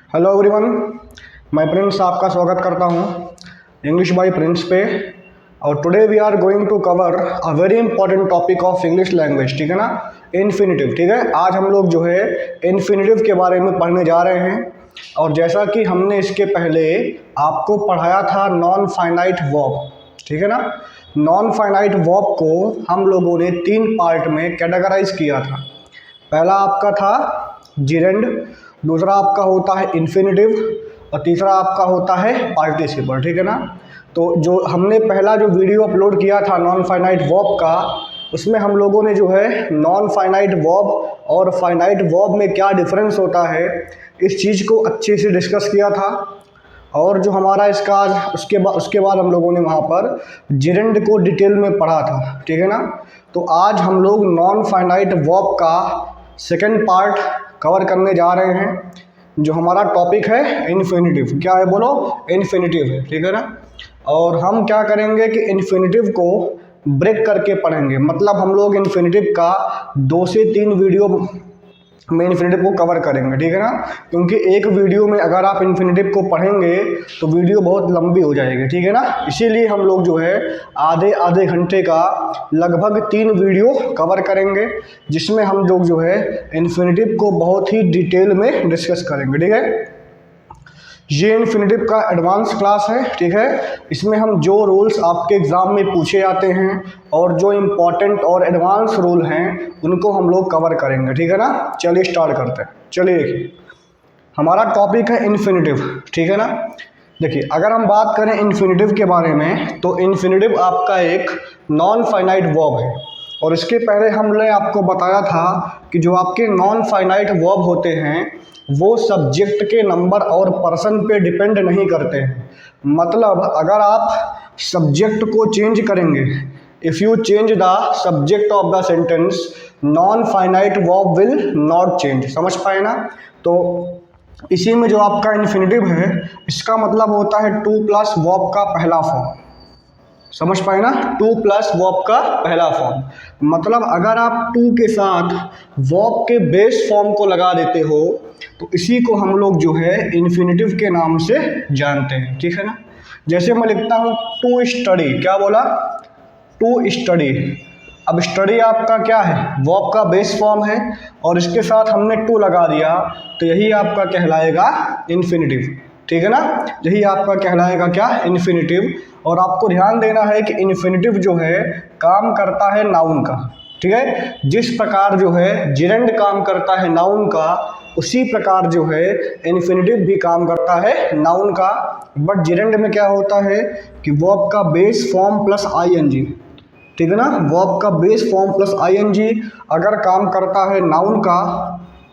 Hello everyone, मैं Prince आपका स्वागत करता हूं इंग्लिश बाय प्रिंस पे। और today we are going to cover a very important topic of English language, ठीक है ना। इन्फिनिटिव, ठीक है। आज हम लोग जो है इन्फिनिटिव के बारे में पढ़ने जा रहे हैं। और जैसा कि हमने इसके पहले आपको पढ़ाया था नॉन फाइनाइट वर्ब, ठीक है ना। नॉन फाइनाइट वर्ब को हम लोगों ने 3 पार्ट में कैटेगराइज किया था। पहला आपका था जिरेंड, दूसरा आपका होता है इन्फिनिटिव और तीसरा आपका होता है पार्टिसिपल, ठीक है ना। तो जो हमने पहला जो वीडियो अपलोड किया था नॉन फाइनाइट वर्ब का, उसमें हम लोगों ने जो है नॉन फाइनाइट वर्ब और फाइनाइट वर्ब में क्या डिफरेंस होता है इस चीज़ को अच्छे से डिस्कस किया था। और जो हमारा इसका उसके बाद हम लोगों ने वहाँ पर जिरेंड को डिटेल में पढ़ा था, ठीक है ना। तो आज हम लोग नॉन फाइनाइट वर्ब का सेकंड पार्ट कवर करने जा रहे हैं। जो हमारा टॉपिक है इन्फिनिटिव, क्या है बोलो, इन्फिनिटिव है, ठीक है ना। और हम क्या करेंगे कि इन्फिनिटिव को ब्रेक करके पढ़ेंगे। मतलब हम लोग इन्फिनिटिव का 2 से 3 वीडियो में इन्फिनिटिव को कवर करेंगे, ठीक है ना। क्योंकि एक वीडियो में अगर आप इन्फिनिटिव को पढ़ेंगे तो वीडियो बहुत लंबी हो जाएगी, ठीक है ना। इसीलिए हम लोग जो है आधे आधे घंटे का लगभग 3 वीडियो कवर करेंगे, जिसमें हम लोग जो है इन्फिनिटिव को बहुत ही डिटेल में डिस्कस करेंगे, ठीक है। ये इन्फिनिटिव का एडवांस क्लास है, ठीक है। इसमें हम जो रूल्स आपके एग्ज़ाम में पूछे जाते हैं और जो इम्पोर्टेंट और एडवांस रूल हैं उनको हम लोग कवर करेंगे, ठीक है ना। चलिए स्टार्ट करते हैं। चलिए देखिए, हमारा टॉपिक है इन्फिनिटिव, ठीक है ना। देखिए, अगर हम बात करें इन्फिनिटिव के बारे में तो इन्फिनिटिव आपका एक नॉन फाइनाइट वर्ब है। और इसके पहले हमने आपको बताया था कि जो आपके नॉन फाइनाइट वर्ब होते हैं वो सब्जेक्ट के नंबर और पर्सन पे डिपेंड नहीं करते हैं। मतलब अगर आप सब्जेक्ट को चेंज करेंगे, if you change the subject of the sentence, non finite verb will not change. समझ पाए ना। तो इसी में जो आपका इन्फिनिटिव है इसका मतलब होता है 2 प्लस वर्ब का पहला फॉर्म। समझ पाए ना, 2 प्लस वर्ब का पहला फॉर्म। मतलब अगर आप 2 के साथ वर्ब के बेस फॉर्म को लगा देते हो तो इसी को हम लोग जो है इन्फिनिटिव के नाम से जानते हैं, ठीक है ना। जैसे मैं लिखता हूँ टू स्टडी, क्या बोला, टू स्टडी। अब स्टडी आपका क्या है, वर्ब का बेस फॉर्म है और इसके साथ हमने टू लगा दिया तो यही आपका कहलाएगा इन्फिनिटिव, ठीक है ना। यही आपका कहलाएगा क्या, इन्फिनिटिव। और आपको ध्यान देना है कि इन्फिनिटिव जो है काम करता है नाउन का, ठीक है। जिस प्रकार जो है जिरेंड काम करता है नाउन का, उसी प्रकार जो है इन्फिनिटिव भी काम करता है नाउन का। बट जिरेंड में क्या होता है कि वर्ब का बेस फॉर्म प्लस आईएनजी, ठीक है ना। वर्ब का बेस फॉर्म प्लस आईएनजी अगर काम करता है नाउन का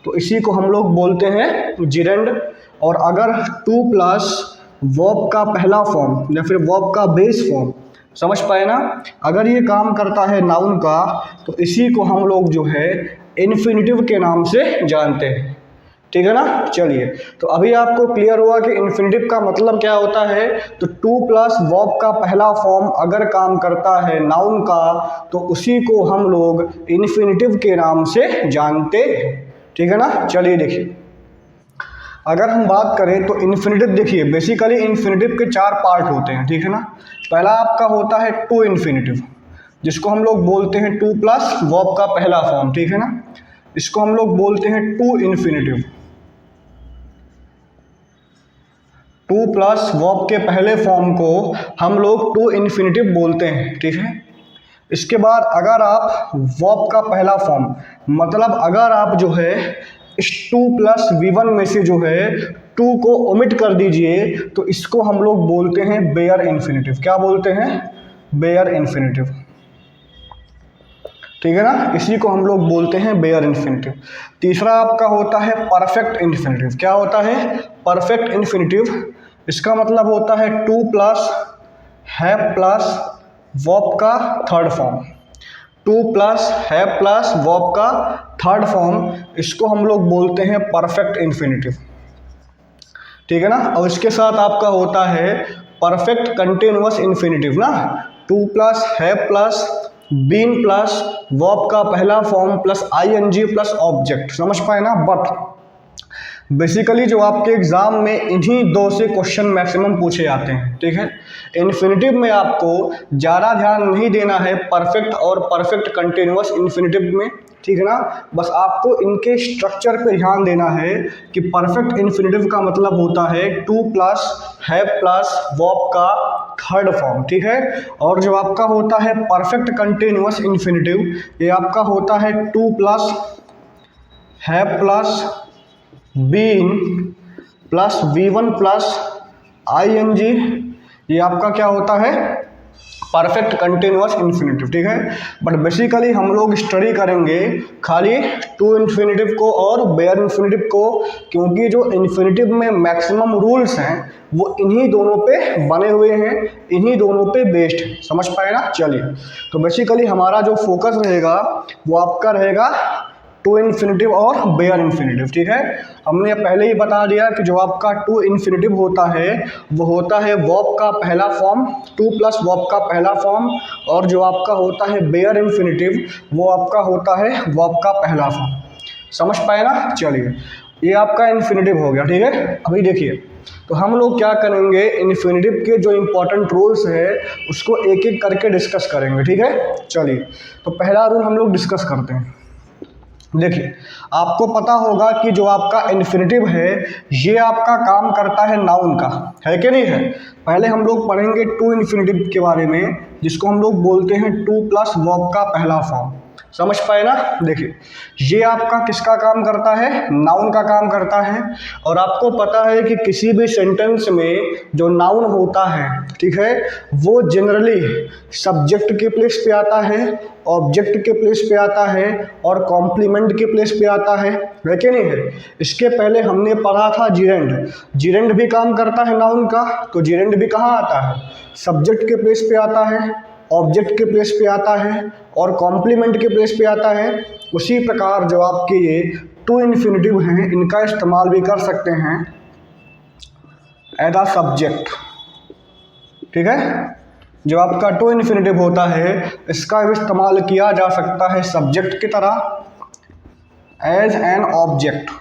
तो इसी को हम लोग बोलते हैं जिरेंड। और अगर 2 प्लस वर्ब का पहला फॉर्म या फिर वर्ब का बेस फॉर्म, समझ पाए ना, अगर ये काम करता है नाउन का तो इसी को हम लोग जो है इन्फिनिटिव के नाम से जानते हैं, ठीक है ना। चलिए, तो अभी आपको क्लियर हुआ कि इन्फिनिटिव का मतलब क्या होता है। तो 2 प्लस वर्ब का पहला फॉर्म अगर काम करता है नाउन का तो उसी को हम लोग इन्फिनिटिव के नाम से जानते हैं, ठीक है ना। चलिए देखिए, अगर हम बात करें तो इन्फिनिटिव, देखिए बेसिकली इन्फिनिटिव के 4 पार्ट होते हैं, ठीक है ना। पहला आपका होता है टू इन्फिनिटिव, जिसको हम लोग बोलते हैं 2 प्लस वर्ब का पहला फॉर्म, ठीक है ना। इसको हम लोग बोलते हैं टू इन्फिनिटिव। 2 प्लस वर्ब के पहले फॉर्म को हम लोग टू इन्फिनिटिव बोलते हैं, ठीक है। इसके बाद अगर आप वर्ब का पहला फॉर्म, मतलब अगर आप जो है इस 2 प्लस V1 में से जो है 2 को ओमिट कर दीजिए तो इसको हम लोग बोलते हैं बेयर इन्फिनिटिव। क्या बोलते हैं, बेयर इन्फिनिटिव, ठीक है ना। इसी को हम लोग बोलते हैं बेयर इन्फिनिटिव। तीसरा आपका होता है परफेक्ट इन्फिनिटिव। क्या होता है, परफेक्ट इन्फिनिटिव। इसका मतलब होता है 2 प्लस है प्लस वर्ब का थर्ड फॉर्म, 2 प्लस है प्लस वर्ब का थर्ड फॉर्म, इसको हम लोग बोलते हैं परफेक्ट इन्फिनिटिव, ठीक है ना। और इसके साथ आपका होता है परफेक्ट कंटिन्यूअस इन्फिनिटिव ना, 2 प्लस है प्लस बीन प्लस वर्ब का पहला form plus ING plus object. समझ पाए ना। बट बेसिकली जो आपके एग्ज़ाम में इन्हीं दो से क्वेश्चन मैक्सिमम पूछे जाते हैं, ठीक है। इन्फिनिटिव में आपको ज़्यादा ध्यान नहीं देना है परफेक्ट और परफेक्ट कंटिन्यूअस इन्फिनिटिव में, ठीक है ना। बस आपको इनके स्ट्रक्चर पे ध्यान देना है कि परफेक्ट इन्फिनिटिव का मतलब होता है to plus have plus verb का थर्ड फॉर्म, ठीक है। और जो आपका होता है परफेक्ट कंटिन्यूअस इन्फिनिटिव, ये आपका होता है to plus have plus been plus V1 plus ING, ये आपका क्या होता है परफेक्ट कंटिन्यूअस इन्फिनिटिव, ठीक है। बट बेसिकली हम लोग स्टडी करेंगे खाली टू इन्फिनिटिव को और बेयर इन्फिनिटिव को, क्योंकि जो इन्फिनिटिव में मैक्सिमम रूल्स हैं वो इन्हीं दोनों पे बने हुए हैं, इन्हीं दोनों पे बेस्ड है, समझ पाए ना। चलिए, तो बेसिकली हमारा जो फोकस रहेगा वो आपका रहेगा टू इन्फिनिटिव और बेयर इन्फिनिटिव, ठीक है। हमने पहले ही बता दिया कि जो आपका टू इन्फिनिटिव होता है वो होता है वर्ब का पहला फॉर्म, टू प्लस वर्ब का पहला फॉर्म, और जो आपका होता है बेयर इन्फिनिटिव वो आपका होता है वर्ब का पहला फॉर्म, समझ पाए ना। चलिए, ये आपका इन्फिनिटिव हो गया, ठीक है। अभी देखिए, तो हम लोग क्या करेंगे, इन्फिनिटिव के जो इंपॉर्टेंट रूल्स है उसको एक एक करके डिस्कस करेंगे, ठीक है। चलिए, तो पहला रूल हम लोग डिस्कस करते हैं। देखिए, आपको पता होगा कि जो आपका इन्फिनिटिव है ये आपका काम करता है नाउन का, है कि नहीं है। पहले हम लोग पढ़ेंगे टू इन्फिनिटिव के बारे में, जिसको हम लोग बोलते हैं टू प्लस वर्ब का पहला फॉर्म, समझ पाए ना। देखिए, ये आपका किसका काम करता है, नाउन का काम करता है। और आपको पता है कि किसी भी सेंटेंस में जो नाउन होता है, ठीक है, वो जनरली सब्जेक्ट के प्लेस पे आता है, ऑब्जेक्ट के प्लेस पे आता है और कॉम्प्लीमेंट के प्लेस पे आता है कि नहीं है। इसके पहले हमने पढ़ा था जिरेंड, जिरेंड भी काम करता है नाउन का, तो जिरेंड भी कहाँ आता है, सब्जेक्ट के प्लेस पे आता है, ऑब्जेक्ट के प्लेस पे आता है और कॉम्प्लीमेंट के प्लेस पे आता है। उसी प्रकार जो आपके ये टू इन्फिनिटिव हैं इनका इस्तेमाल भी कर सकते हैं एज अ सब्जेक्ट, ठीक है। जो आपका टू इन्फिनिटिव होता है इसका भी इस्तेमाल किया जा सकता है सब्जेक्ट की तरह एज एन ऑब्जेक्ट,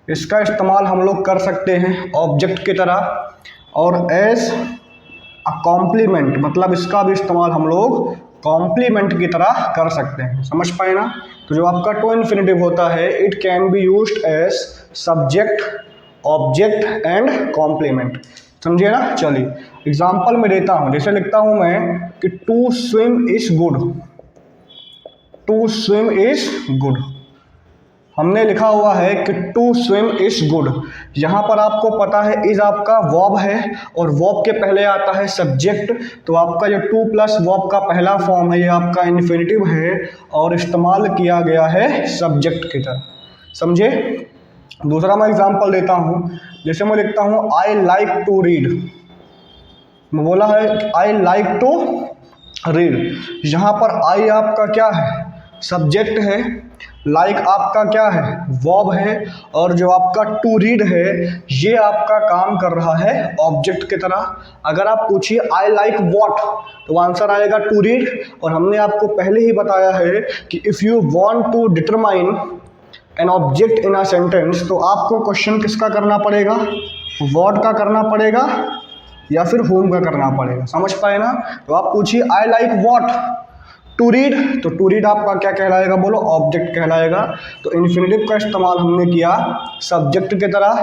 इसका इस्तेमाल हम लोग कर सकते हैं ऑब्जेक्ट की तरह, और एज अ कॉम्प्लीमेंट, मतलब इसका भी इस्तेमाल हम लोग कॉम्प्लीमेंट की तरह कर सकते हैं, समझ पाए ना। तो जो आपका टू इन्फिनिटिव होता है it can be used as subject, object and complement, समझिए ना। चलिए, एग्जाम्पल में देता हूँ, जैसे लिखता हूँ मैं कि to swim is good, to swim is good, हमने लिखा हुआ है कि टू स्विम इज गुड। यहाँ पर आपको पता है इज आपका वर्ब है और वर्ब के पहले आता है सब्जेक्ट, तो आपका जो टू प्लस वर्ब का पहला फॉर्म है ये आपका इन्फिनिटिव है और इस्तेमाल किया गया है सब्जेक्ट की तरह, समझे। दूसरा मैं एग्जांपल देता हूँ, जैसे मैं लिखता हूँ आई लाइक टू रीड, मैं बोला है आई लाइक टू रीड, यहाँ पर आई आपका क्या है, सब्जेक्ट है, लाइक आपका क्या है, वर्ब है, और जो आपका टू रीड है ये आपका काम कर रहा है ऑब्जेक्ट की तरह। अगर आप पूछिए आई लाइक व्हाट, तो आंसर आएगा टू रीड। और हमने आपको पहले ही बताया है कि if you want to determine an object in a sentence, तो आपको क्वेश्चन किसका करना पड़ेगा, व्हाट का करना पड़ेगा या फिर होम का करना पड़ेगा, समझ पाए ना। तो आप पूछिए I like what to read, तो टू रीड आपका क्या कहलाएगा, बोलो ऑब्जेक्ट कहलाएगा। तो इन्फिनिटिव का इस्तेमाल हमने किया सब्जेक्ट की तरह,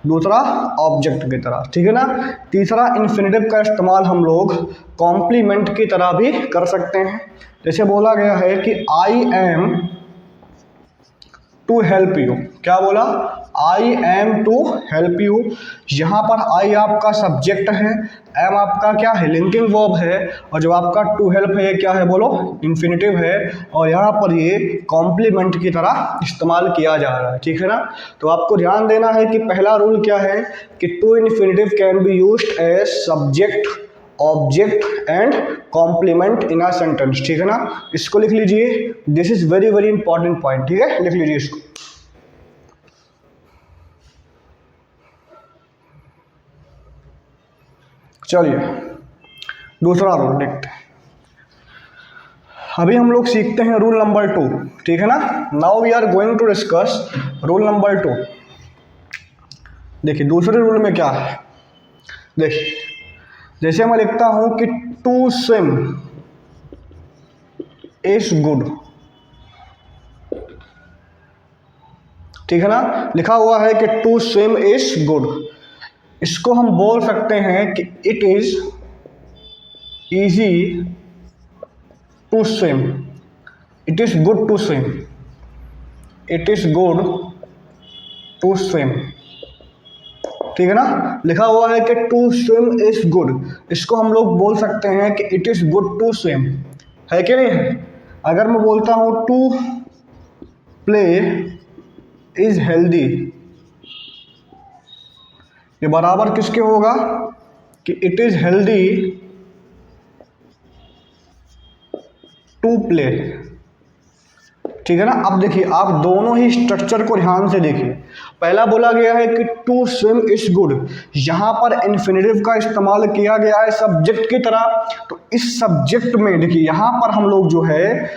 दूसरा ऑब्जेक्ट की तरह, ठीक है ना। तीसरा, इन्फिनिटिव का इस्तेमाल हम लोग कॉम्प्लीमेंट की तरह भी कर सकते हैं। जैसे बोला गया है कि I am to help you, क्या बोला, I am to help you, यहाँ पर आई आपका सब्जेक्ट है, एम आपका क्या है, लिंकिंग वर्ब है, और जो आपका टू हेल्प है ये क्या है, बोलो इन्फिनिटिव है, और यहाँ पर ये कॉम्प्लीमेंट की तरह इस्तेमाल किया जा रहा है, ठीक है ना। तो आपको ध्यान देना है कि पहला रूल क्या है कि to infinitive can be used as subject, object and complement in a sentence, ठीक है ना। इसको लिख लीजिए, this is very very important point, ठीक है, लिख लीजिए इसको। चलिए, दूसरा रूल देखते हैं। अभी हम लोग सीखते हैं रूल नंबर 2, ठीक है ना। Now we are going to discuss rule number 2। देखिए दूसरे रूल में क्या है, देखिए जैसे मैं लिखता हूं कि टू स्विम इज गुड, ठीक है ना, लिखा हुआ है कि टू स्विम इज गुड, इसको हम बोल सकते हैं कि it is easy to swim, it is good to swim, it is good to swim, ठीक है ना, लिखा हुआ है कि टू स्विम इज गुड, इसको हम लोग बोल सकते हैं कि it is good to swim, है कि नहीं। अगर मैं बोलता हूं टू प्ले इज हेल्दी, ये बराबर किसके होगा कि it is healthy to play, ठीक है ना। अब देखिए आप दोनों ही स्ट्रक्चर को ध्यान से देखिए, पहला बोला गया है कि टू स्विम इज गुड, यहाँ पर इन्फिनेटिव का इस्तेमाल किया गया है सब्जेक्ट की तरह, तो इस सब्जेक्ट में देखिए यहाँ पर हम लोग जो है,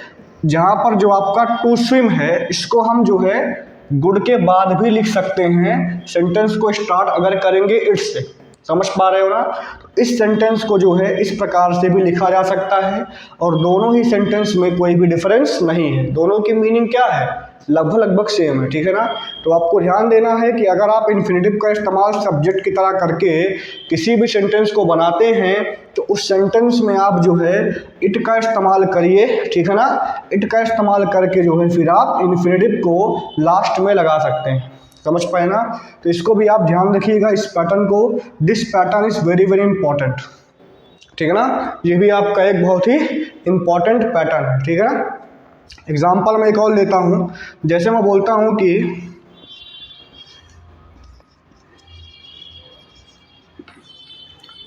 जहाँ पर जो आपका टू स्विम है इसको हम जो है गुड के बाद भी लिख सकते हैं, सेंटेंस को स्टार्ट अगर करेंगे इट्स से, समझ पा रहे हो ना। तो इस सेंटेंस को जो है इस प्रकार से भी लिखा जा सकता है, और दोनों ही सेंटेंस में कोई भी डिफरेंस नहीं है, दोनों की मीनिंग क्या है, लगभग सेम है, ठीक है ना। तो आपको ध्यान देना है कि अगर आप इन्फिनेटिव का इस्तेमाल सब्जेक्ट की तरह करके किसी भी सेंटेंस को बनाते हैं तो उस सेंटेंस में आप जो है इट का इस्तेमाल करिए, ठीक है ना, इट का इस्तेमाल करके जो है फिर आप इन्फिनेटिव को लास्ट में लगा सकते हैं, समझ पाए ना। तो इसको भी आप ध्यान रखिएगा, इस पैटर्न को, this pattern is very very important, ठीक है ना, ये भी आपका एक बहुत ही इंपॉर्टेंट पैटर्न है, ठीक है ना। एग्जाम्पल मैं एक और लेता हूं, जैसे मैं बोलता हूं कि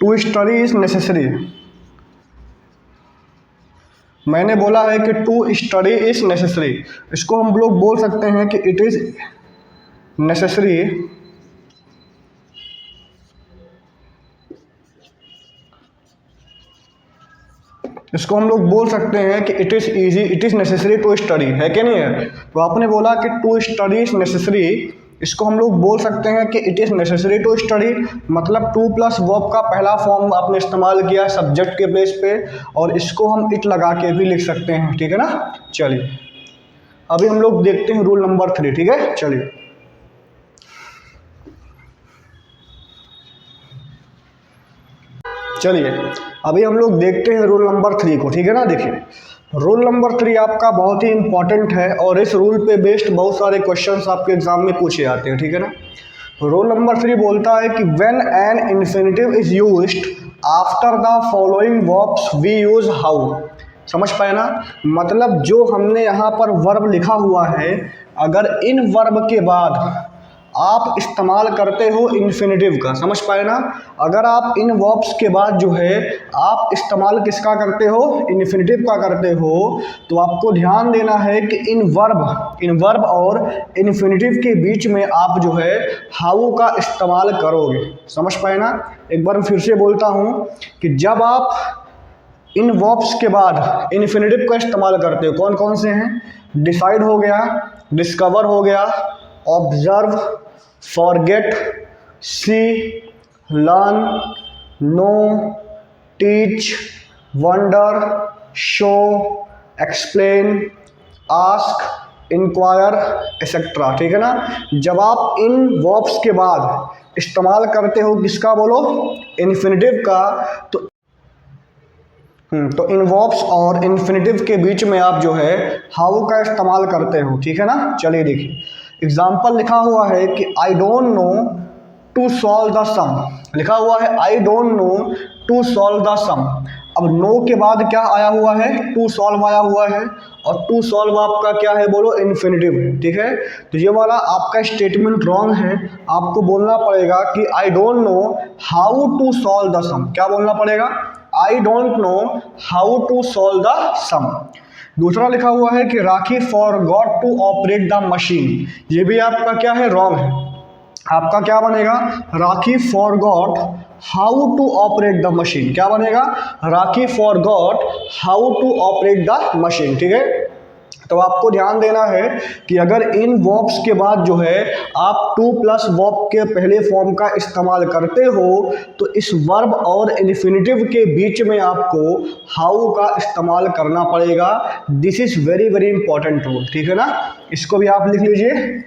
टू स्टडी इज नेसेसरी, मैंने बोला है कि टू स्टडी इज नेसेसरी, इसको हम लोग बोल सकते हैं कि इट इज नेसेसरी इसको हम लोग बोल सकते हैं कि it is easy, it is necessary to study, है कि नहीं है। तो आपने बोला कि टू स्टडी इज नेसेसरी, इसको हम लोग बोल सकते हैं कि it is necessary to study, मतलब टू प्लस वर्ब का पहला फॉर्म आपने इस्तेमाल किया सब्जेक्ट के बेस पे, और इसको हम इट लगा के भी लिख सकते हैं, ठीक है ना। चलिए अभी हम लोग देखते हैं रूल नंबर 3, ठीक है। चलिए चलिए अभी हम लोग देखते हैं रूल नंबर 3 को, ठीक है ना। देखिए रूल नंबर 3 आपका बहुत ही इंपॉर्टेंट है, और इस रूल पे बेस्ड बहुत सारे क्वेश्चंस आपके एग्जाम में पूछे जाते हैं, ठीक है ना। रूल नंबर 3 बोलता है कि when an infinitive is used after the following verbs we use how, समझ पाए ना, मतलब जो हमने यहाँ पर वर्ब लिखा हुआ है, अगर इन वर्ब के बाद आप इस्तेमाल करते हो इन्फिनेटिव का, समझ पाए ना, अगर आप इन वर्ब्स के बाद जो है आप इस्तेमाल किसका करते हो, इन्फिनेटिव का करते हो, तो आपको ध्यान देना है कि इन वर्ब और इन्फिनेटिव के बीच में आप जो है हाउ का इस्तेमाल करोगे, समझ पाए ना। एक बार फिर से बोलता हूँ कि जब आप इन वर्ब्स के बाद इन्फिनेटिव का इस्तेमाल करते हो, कौन कौन से हैं, डिसाइड हो गया, डिस्कवर हो गया, observe, forget, see, learn, know, teach, wonder, show, explain, ask, inquire, etcetera, ठीक है ना। जब आप इन वर्ब्स के बाद इस्तेमाल करते हो किसका, बोलो, इन्फिनेटिव का, तो इन वर्ब्स और इन्फिनेटिव के बीच में आप जो है हाउ का इस्तेमाल करते हो, ठीक है ना। चलिए देखिए एग्जाम्पल लिखा हुआ है कि I don't know to solve the sum, लिखा हुआ है I don't know to solve the sum. अब नो के बाद क्या आया हुआ है, टू सॉल्व आया हुआ है, और टू सॉल्व आपका क्या है, बोलो, इन्फिनेटिव है, ठीक है। तो ये वाला आपका स्टेटमेंट रॉन्ग है, आपको बोलना पड़ेगा कि I don't know how to solve the sum, क्या बोलना पड़ेगा, I don't know how to solve the sum. दूसरा लिखा हुआ है कि Rakhi forgot to operate the machine, ये भी आपका क्या है, रॉन्ग है, आपका क्या बनेगा, Rakhi forgot how to operate the machine, क्या बनेगा, Rakhi forgot how to operate the machine, ठीक है। तो आपको ध्यान देना है कि अगर इन वर्ब्स के बाद जो है आप टू प्लस वर्ब के पहले फॉर्म का इस्तेमाल करते हो तो इस वर्ब और इन्फिनेटिव के बीच में आपको हाउ का इस्तेमाल करना पड़ेगा। This is very very important rule, ठीक है ना, इसको भी आप लिख लीजिए।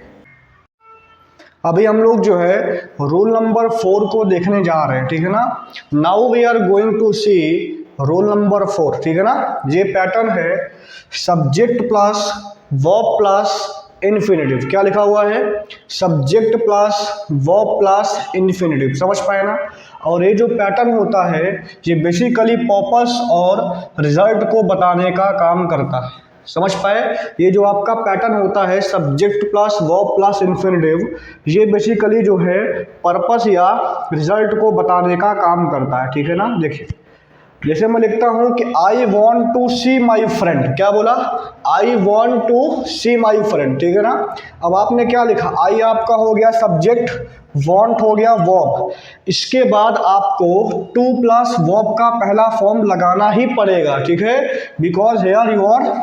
अभी हम लोग जो है रूल नंबर 4 को देखने जा रहे हैं, ठीक है ना। Now we are going to see rule number 4, ठीक है ना। ये पैटर्न है subject plus verb plus infinitive. क्या लिखा हुआ है? Subject plus verb plus infinitive, समझ पाए ना। और ये जो पैटर्न होता है ये बेसिकली पर्पस और रिजल्ट को बताने का काम करता है, समझ पाए। ये जो आपका पैटर्न होता है subject plus verb plus infinitive, ये बेसिकली जो है पर्पस या रिजल्ट को बताने का काम करता है, ठीक है ना। देखिए जैसे मैं लिखता हूं कि I want to see my friend, क्या बोला? I want to see my friend, ठीक है ना। अब आपने क्या लिखा? आई आपका हो गया सब्जेक्ट, वॉन्ट हो गया वर्ब, इसके बाद आपको टू प्लस वर्ब का पहला फॉर्म लगाना ही पड़ेगा, ठीक है, because here you are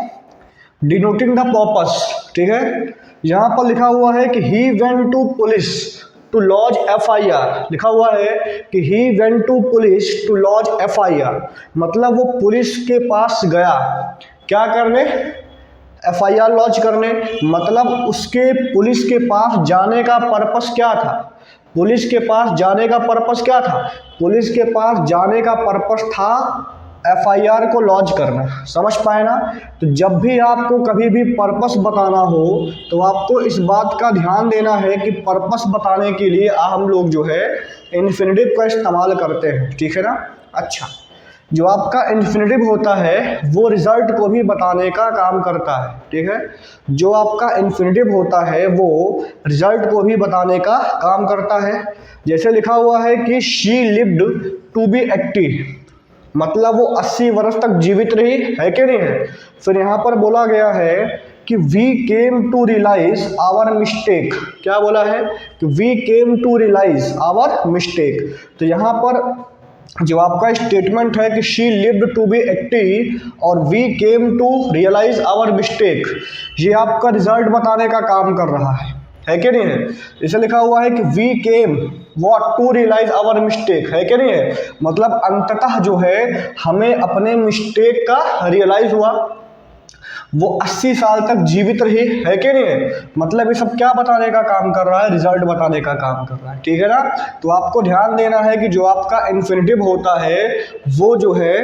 denoting the purpose, ठीक है। यहाँ पर लिखा हुआ है कि he went to police to lodge FIR, लिखा हुआ है कि he went to police to lodge FIR, मतलब वो पुलिस के पास गया क्या करने? FIR लॉन्च करने। मतलब उसके पुलिस के पास जाने का पर्पस क्या था? पुलिस के पास जाने का पर्पस क्या था? पुलिस के पास जाने का पर्पस था FIR को लॉन्च करना, समझ पाए ना। तो जब भी आपको कभी भी पर्पस बताना हो तो आपको इस बात का ध्यान देना है कि पर्पस बताने के लिए हम लोग जो है इन्फिनेटिव का इस्तेमाल करते हैं, ठीक है ना। अच्छा, जो आपका इन्फिनेटिव होता है वो रिजल्ट को भी बताने का काम करता है, ठीक है। जो आपका इन्फिनेटिव होता है वो रिजल्ट को भी बताने का काम करता है। जैसे लिखा हुआ है कि शी लिव्ड टू बी 80, मतलब वो 80 वर्ष तक जीवित रही, है कि नहीं है। फिर यहाँ पर बोला गया है कि we came to realise our mistake, क्या बोला है? कि we came to realise our mistake. तो यहाँ पर जो आपका स्टेटमेंट है कि शी लिव्ड टू बी 80 और we came to realise our mistake, ये आपका रिजल्ट बताने का काम कर रहा है कि नहीं है। इसे लिखा हुआ है कि we came what to realise our mistake, है कि नहीं है। मतलब अंततः जो है हमें अपने मिस्टेक का रियलाइज हुआ, वो 80 साल तक जीवित रही, है कि नहीं है। मतलब ये सब क्या बताने का काम कर रहा है? रिजल्ट बताने का काम कर रहा है, ठीक है ना। तो आपको ध्यान देना है कि जो आपका इन्फिनेटिव होता है वो जो है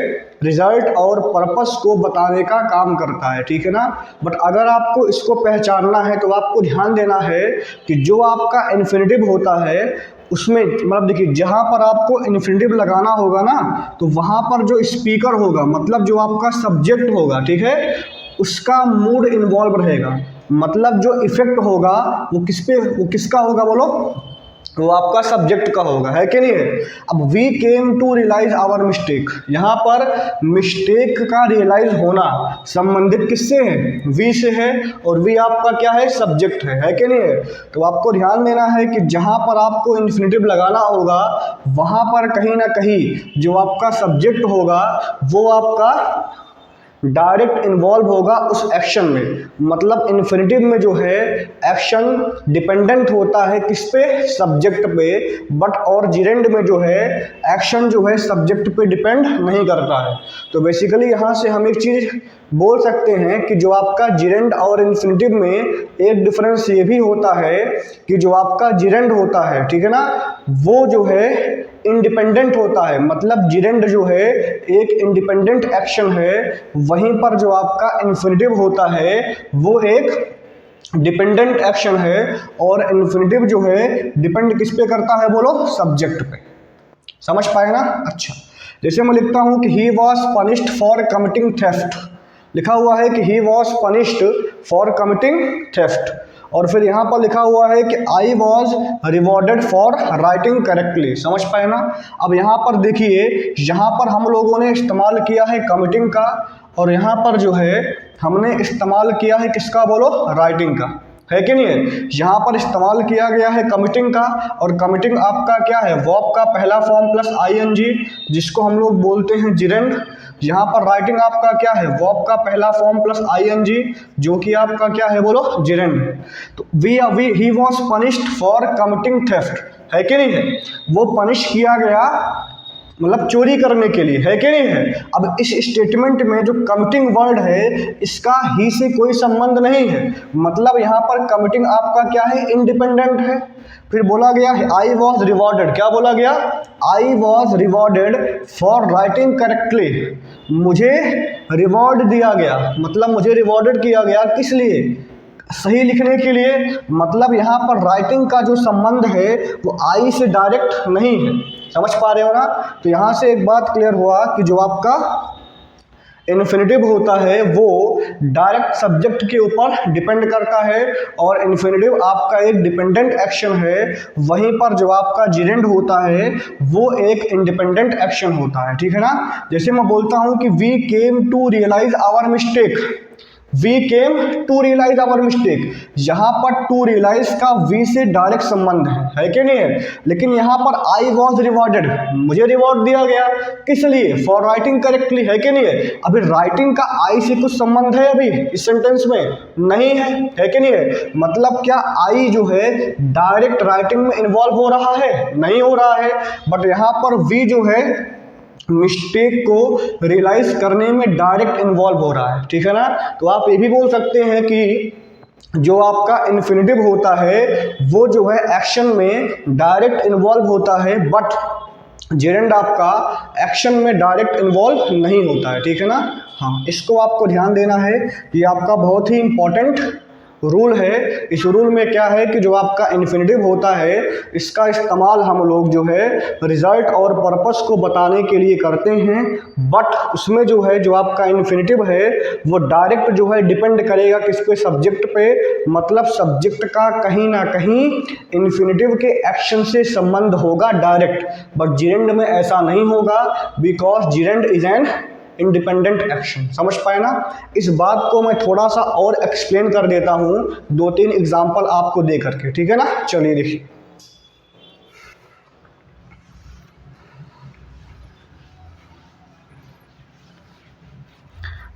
रिजल्ट और पर्पस को बताने का काम करता है, ठीक है ना। बट अगर आपको इसको पहचानना है तो आपको ध्यान देना है कि जो आपका इन्फिनेटिव होता है उसमें मतलब देखिए जहाँ पर आपको इन्फिनेटिव लगाना होगा ना तो वहाँ पर जो स्पीकर होगा, मतलब जो आपका सब्जेक्ट होगा, ठीक है, उसका मूड इन्वॉल्व रहेगा। मतलब जो इफेक्ट होगा वो किस पे, वो किसका होगा बोलो? वो आपका सब्जेक्ट का होगा, है कि नहीं है। अब we came to realise our mistake, यहाँ पर मिस्टेक का रियलाइज होना संबंधित किससे है? वी से है, और वी आपका क्या है? सब्जेक्ट है कि नहीं है। तो आपको ध्यान देना है कि जहाँ पर आपको इन्फिनेटिव लगाना होगा वहाँ पर कहीं ना कहीं जो आपका सब्जेक्ट होगा वो आपका डायरेक्ट इन्वॉल्व होगा उस एक्शन में। मतलब इन्फिनेटिव में जो है एक्शन डिपेंडेंट होता है किस पे? सब्जेक्ट पे। बट और जिरेंड में जो है एक्शन जो है सब्जेक्ट पे डिपेंड नहीं करता है। तो बेसिकली यहाँ से हम एक चीज़ बोल सकते हैं कि जो आपका जिरेंड और इन्फिनेटिव में एक डिफरेंस ये भी होता है कि जो आपका जिरेंड होता है, ठीक है ना, वो जो है इंडिपेंडेंट होता है। मतलब जिरेंड जो है एक इंडिपेंडेंट एक्शन है, वहीं पर जो आपका इन्फिनेटिव होता है वो एक डिपेंडेंट एक्शन है। और इन्फिनेटिव जो है डिपेंड किस पे करता है बोलो? सब्जेक्ट पे, समझ पाए ना। अच्छा, जैसे मैं लिखता हूँ कि he was punished for committing theft, लिखा हुआ है कि he was punished for committing theft. और फिर यहाँ पर लिखा हुआ है कि आई was rewarded for writing correctly, समझ पाए ना। अब यहाँ पर देखिए, यहाँ पर हम लोगों ने इस्तेमाल किया है कमिटिंग का, और यहाँ पर जो है हमने इस्तेमाल किया है किसका बोलो? राइटिंग का, है कि नहीं है। यहाँ पर इस्तेमाल किया गया है कमिटिंग का, और कमिटिंग आपका क्या है, वर्ब का पहला फॉर्म प्लस आईएनजी, जिसको हम लोग बोलते हैं जिरेंड। यहाँ पर राइटिंग आपका क्या है, वर्ब का पहला फॉर्म प्लस आईएनजी, जो कि आपका क्या है, बोलो, जिरेंड। तो he was punished for committing theft, है कि नहीं है। वो पनिश किया गया मतलब चोरी करने के लिए, है कि नहीं है। अब इस स्टेटमेंट में जो कमिटिंग वर्ड है इसका ही से कोई संबंध नहीं है, मतलब यहाँ पर कमिटिंग आपका क्या है, इंडिपेंडेंट है। फिर बोला गया है आई वॉज रिवॉर्डेड, क्या बोला गया, आई was rewarded for writing correctly, मुझे रिवॉर्ड दिया गया, मतलब मुझे रिवॉर्डेड किया गया किस लिए, सही लिखने के लिए। मतलब यहाँ पर राइटिंग का जो संबंध है वो आई से डायरेक्ट नहीं है, समझ पा रहे हो ना। तो यहाँ से एक बात क्लियर हुआ कि जो आपका इन्फिनेटिव होता है वो डायरेक्ट सब्जेक्ट के ऊपर डिपेंड करता है, और इन्फिनेटिव आपका एक डिपेंडेंट एक्शन है, वहीं पर जो आपका जिरेंड होता है वो एक इंडिपेंडेंट एक्शन होता है, ठीक है ना। जैसे मैं बोलता हूँ कि we came to realise our mistake, we came to realise our mistake, यहाँ पर टू रियलाइज का वी से डायरेक्ट संबंध है कि नहीं है। लेकिन यहाँ पर आई वॉज रिवॉर्डेड, मुझे रिवॉर्ड दिया गया किस लिए, फॉर राइटिंग करेक्टली, है कि नहीं है। अभी राइटिंग का आई से कुछ संबंध है अभी इस सेंटेंस में, नहीं है कि नहीं है। मतलब क्या आई जो है डायरेक्ट राइटिंग में इन्वॉल्व हो रहा है, नहीं हो रहा है, बट यहाँ पर वी जो है मिस्टेक को रियलाइज करने में डायरेक्ट इन्वॉल्व हो रहा है, ठीक है ना। तो आप ये भी बोल सकते हैं कि जो आपका इन्फिनेटिव होता है वो जो है एक्शन में डायरेक्ट इन्वॉल्व होता है, बट जेरेंड आपका एक्शन में डायरेक्ट इन्वॉल्व नहीं होता है, ठीक है ना। हाँ, इसको आपको ध्यान देना है, ये आपका बहुत ही इंपॉर्टेंट रूल है। इस रूल में क्या है कि जो आपका इन्फिनेटिव होता है इसका इस्तेमाल हम लोग जो है रिजल्ट और पर्पस को बताने के लिए करते हैं, बट उसमें जो है जो आपका इन्फिनेटिव है वो डायरेक्ट जो है डिपेंड करेगा किस पे, सब्जेक्ट पे, मतलब सब्जेक्ट का कहीं ना कहीं इन्फिनेटिव के एक्शन से संबंध होगा डायरेक्ट, बट जिरेंड में ऐसा नहीं होगा, because gerund is an independent action. समझ पाए ना। इस बात को मैं थोड़ा सा और एक्सप्लेन कर देता हूं 2-3 एग्जांपल आपको दे करके, ठीक है ना। चलिए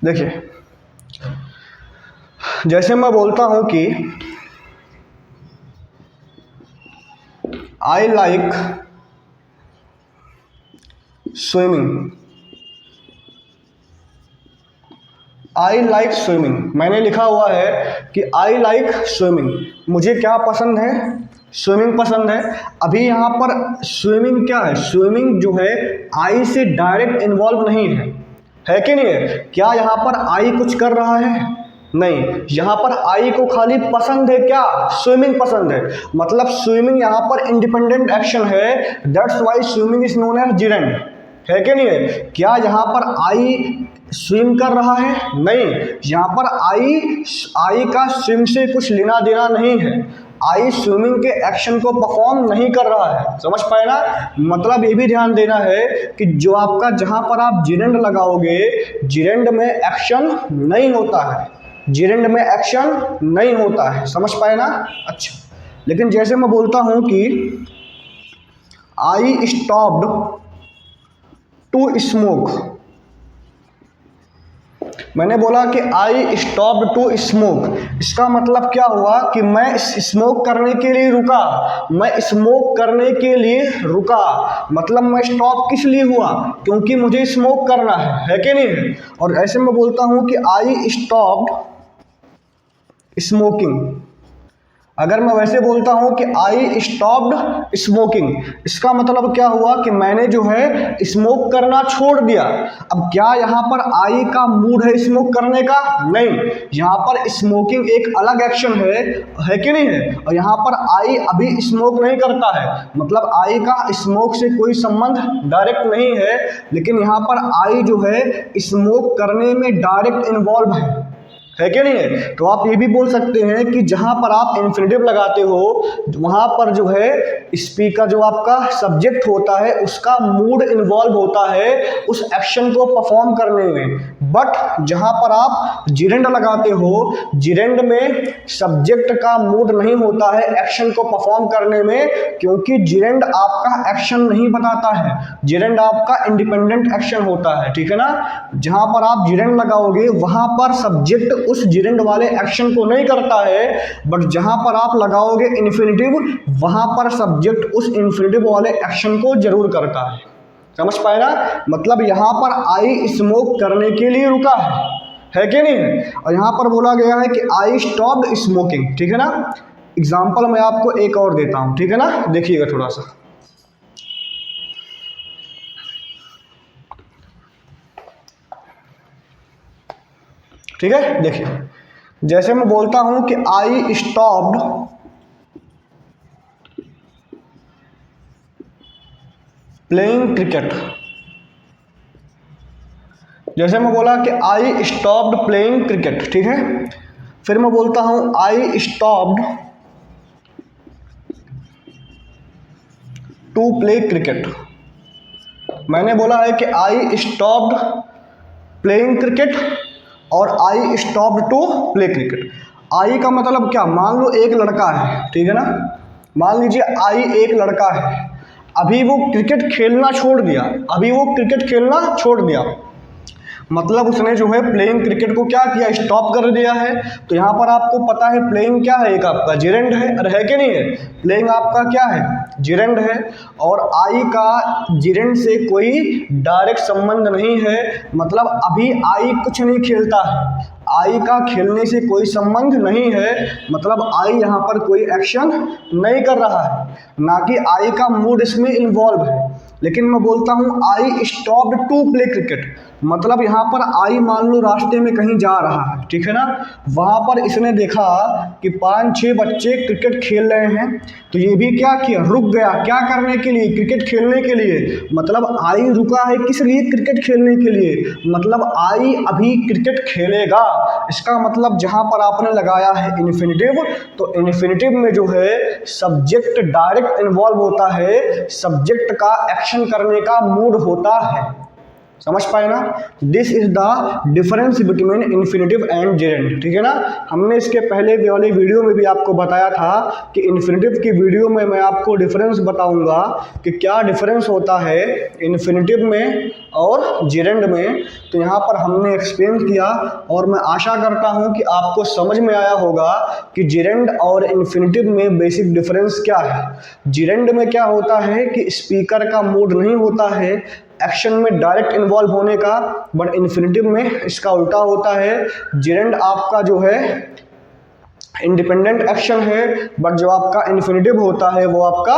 देखिए, जैसे मैं बोलता हूं कि I like swimming, I like swimming, मैंने लिखा हुआ है कि आई लाइक स्विमिंग, मुझे क्या पसंद है, स्विमिंग पसंद है। अभी यहाँ पर स्विमिंग क्या है, स्विमिंग जो है आई से डायरेक्ट इन्वॉल्व नहीं है कि नहीं है। क्या यहाँ पर आई कुछ कर रहा है, नहीं, यहाँ पर आई को खाली पसंद है, क्या, स्विमिंग पसंद है, मतलब स्विमिंग यहाँ पर इंडिपेंडेंट एक्शन है, that's why swimming is known as gerund, है कि नहीं है। क्या यहाँ पर आई स्विम कर रहा है, नहीं, यहाँ पर आई का स्विम से कुछ लेना देना नहीं है, आई स्विमिंग के एक्शन को परफॉर्म नहीं कर रहा है। समझ पाए ना। मतलब ये भी ध्यान देना है कि जो आपका जहाँ पर आप जिरेंड लगाओगे, जिरेंड में एक्शन नहीं होता है, जिरेंड में एक्शन नहीं होता है, समझ पाए ना। अच्छा, लेकिन जैसे मैं बोलता हूँ कि आई स्टॉप्ड टू स्मोक, मैंने बोला कि आई स्टॉप्ड टू स्मोक, इसका मतलब क्या हुआ कि मैं स्मोक करने के लिए रुका, मैं स्मोक करने के लिए रुका, मतलब मैं स्टॉप किस लिए हुआ, क्योंकि मुझे स्मोक करना है कि नहीं। और ऐसे मैं बोलता हूं कि आई स्टॉप्ड स्मोकिंग, अगर मैं वैसे बोलता हूं कि आई स्टॉप्ड स्मोकिंग, इसका मतलब क्या हुआ कि मैंने जो है स्मोक करना छोड़ दिया। अब क्या यहाँ पर आई का मूड है स्मोक करने का, नहीं, यहाँ पर स्मोकिंग एक अलग एक्शन है कि नहीं है। और यहाँ पर आई अभी स्मोक नहीं करता है, मतलब आई का स्मोक से कोई संबंध डायरेक्ट नहीं है, लेकिन यहाँ पर आई जो है स्मोक करने में डायरेक्ट इन्वॉल्व है कि नहीं है। तो आप ये भी बोल सकते हैं कि जहां पर आप इन्फिनेटिव लगाते हो वहां पर जो है स्पीकर जो आपका सब्जेक्ट होता है उसका मूड इन्वॉल्व होता है उस एक्शन को परफॉर्म करने में। बट जहां पर आप जिरेंड लगाते हो, जिरेंड में सब्जेक्ट का मूड नहीं होता है एक्शन को परफॉर्म करने में, क्योंकि जिरेंड आपका एक्शन नहीं बताता है, जिरेंड आपका इंडिपेंडेंट एक्शन होता है, ठीक है ना। जहां पर आप जिरेंड लगाओगे वहां पर सब्जेक्ट उस जिरेंड वाले एक्शन को नहीं करता है, बट जहां पर आप लगाओगे इन्फिनेटिव वहां पर सब्जेक्ट उस इन्फिनेटिव वाले एक्शन को जरूर करता है। समझ पाए ना। मतलब यहां पर आई स्मोक करने के लिए रुका है कि नहीं। और यहां पर बोला गया है कि आई स्टॉप्ड स्मोकिंग, ठीक है ना। एग्जाम्पल मैं आपको एक और देता हूं, ठीक है ना, देखिएगा थोड़ा सा। ठीक है, देखिए जैसे मैं बोलता हूं कि आई स्टॉप्ड प्लेइंग क्रिकेट, जैसे मैं बोला कि आई स्टॉप्ड प्लेइंग क्रिकेट, ठीक है। फिर मैं बोलता हूं I stopped to play cricket. मैंने बोला है कि आई स्टॉप्ड प्लेइंग क्रिकेट और I stopped to play cricket. I का मतलब क्या, मान लो एक लड़का है, ठीक है ना, मान लीजिए आई एक लड़का है, अभी वो क्रिकेट खेलना छोड़ दिया, अभी वो क्रिकेट खेलना छोड़ दिया, मतलब उसने जो है प्लेइंग क्रिकेट को क्या किया, स्टॉप कर दिया है। तो यहाँ पर आपको पता है प्लेइंग क्या है, एक आपका जिरेंड है, अरे है कि नहीं है। प्लेइंग आपका क्या है, जिरेंड है, और आई का जिरेंड से कोई डायरेक्ट संबंध नहीं है, मतलब अभी आई कुछ नहीं खेलता है, आई का खेलने से कोई संबंध नहीं है, मतलब आई यहाँ पर कोई एक्शन नहीं कर रहा है, ना कि आई का मूड इसमें इन्वॉल्व है। लेकिन मैं बोलता हूँ I stopped to play cricket, मतलब यहाँ पर आई मान लो रास्ते में कहीं जा रहा है, ठीक है ना, वहाँ पर इसने देखा कि 5-6 बच्चे क्रिकेट खेल रहे हैं, तो ये भी क्या किया, रुक गया, क्या करने के लिए, क्रिकेट खेलने के लिए। मतलब आई रुका है किस लिए, क्रिकेट खेलने के लिए, मतलब आई अभी क्रिकेट खेलेगा। इसका मतलब जहाँ पर आपने लगाया है इन्फिनेटिव, तो इन्फिनेटिव में जो है सब्जेक्ट डायरेक्ट इन्वॉल्व होता है, सब्जेक्ट का एक्शन करने का मूड होता है। समझ पाए ना। This is the difference between infinitive and gerund, ठीक है ना। हमने इसके पहले वाले वीडियो में भी आपको बताया था कि इन्फिनेटिव की वीडियो में मैं आपको डिफरेंस बताऊंगा कि क्या डिफरेंस होता है इन्फिनेटिव में और जिरेंड में। तो यहाँ पर हमने एक्सप्लेन किया और मैं आशा करता हूँ कि आपको समझ में आया होगा कि जिरेंड और इन्फिनेटिव में बेसिक डिफरेंस क्या है। जिरेंड में क्या होता है कि स्पीकर का मूड नहीं होता है एक्शन में डायरेक्ट इन्वॉल्व होने का, बट इन्फिनेटिव में इसका उल्टा होता है। जिरेंड आपका जो है इंडिपेंडेंट एक्शन है, बट जो आपका इन्फिनेटिव होता है वो आपका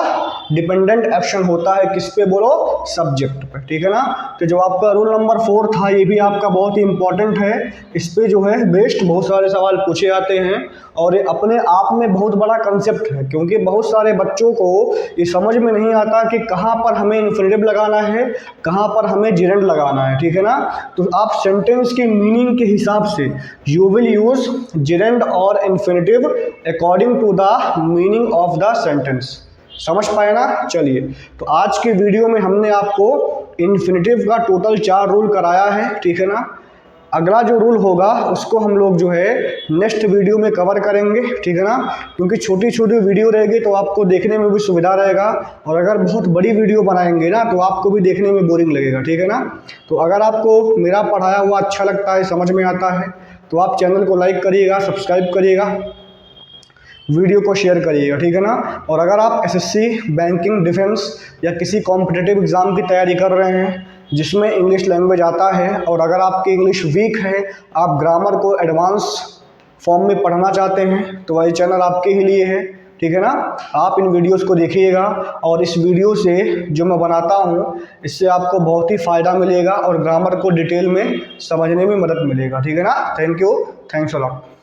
डिपेंडेंट एक्शन होता है, किस पे बोलो, सब्जेक्ट पे, ठीक है ना। तो जो आपका रूल नंबर 4 था ये भी आपका बहुत ही इंपॉर्टेंट है, इस पे जो है बेस्ट बहुत सारे सवाल पूछे जाते हैं और ये अपने आप में बहुत बड़ा कंसेप्ट है, क्योंकि बहुत सारे बच्चों को ये समझ में नहीं आता कि कहाँ पर हमें इन्फिनेटिव लगाना है, कहाँ पर हमें जिरेंड लगाना है, ठीक है ना। तो आप सेंटेंस की मीनिंग के हिसाब से यू विल यूज जिरेंड और infinitive according to the meaning of the sentence. समझ पाए ना। चलिए, तो आज के वीडियो में हमने आपको इन्फिनेटिव का टोटल 4 रूल कराया है, ठीक है ना। अगला जो रूल होगा उसको हम लोग जो है नेक्स्ट वीडियो में कवर करेंगे, ठीक है ना, क्योंकि छोटी छोटी वीडियो रहेगी तो आपको देखने में भी सुविधा रहेगा, और अगर बहुत बड़ी वीडियो बनाएंगे ना तो आपको भी देखने में बोरिंग लगेगा, ठीक है ना। तो अगर आपको मेरा पढ़ाया हुआ अच्छा लगता है, समझ में आता है, तो आप चैनल को लाइक करिएगा, सब्सक्राइब करिएगा, वीडियो को शेयर करिएगा, ठीक है ना। और अगर आप एसएससी, बैंकिंग, डिफेंस या किसी कॉम्पिटिटिव एग्ज़ाम की तैयारी कर रहे हैं जिसमें इंग्लिश लैंग्वेज आता है, और अगर आपकी इंग्लिश वीक है, आप ग्रामर को एडवांस फॉर्म में पढ़ना चाहते हैं, तो वही चैनल आपके ही लिए है, ठीक है ना। आप इन वीडियोस को देखिएगा और इस वीडियो से जो मैं बनाता हूँ इससे आपको बहुत ही फ़ायदा मिलेगा और ग्रामर को डिटेल में समझने में मदद मिलेगा, ठीक है ना। Thank you, thanks a lot.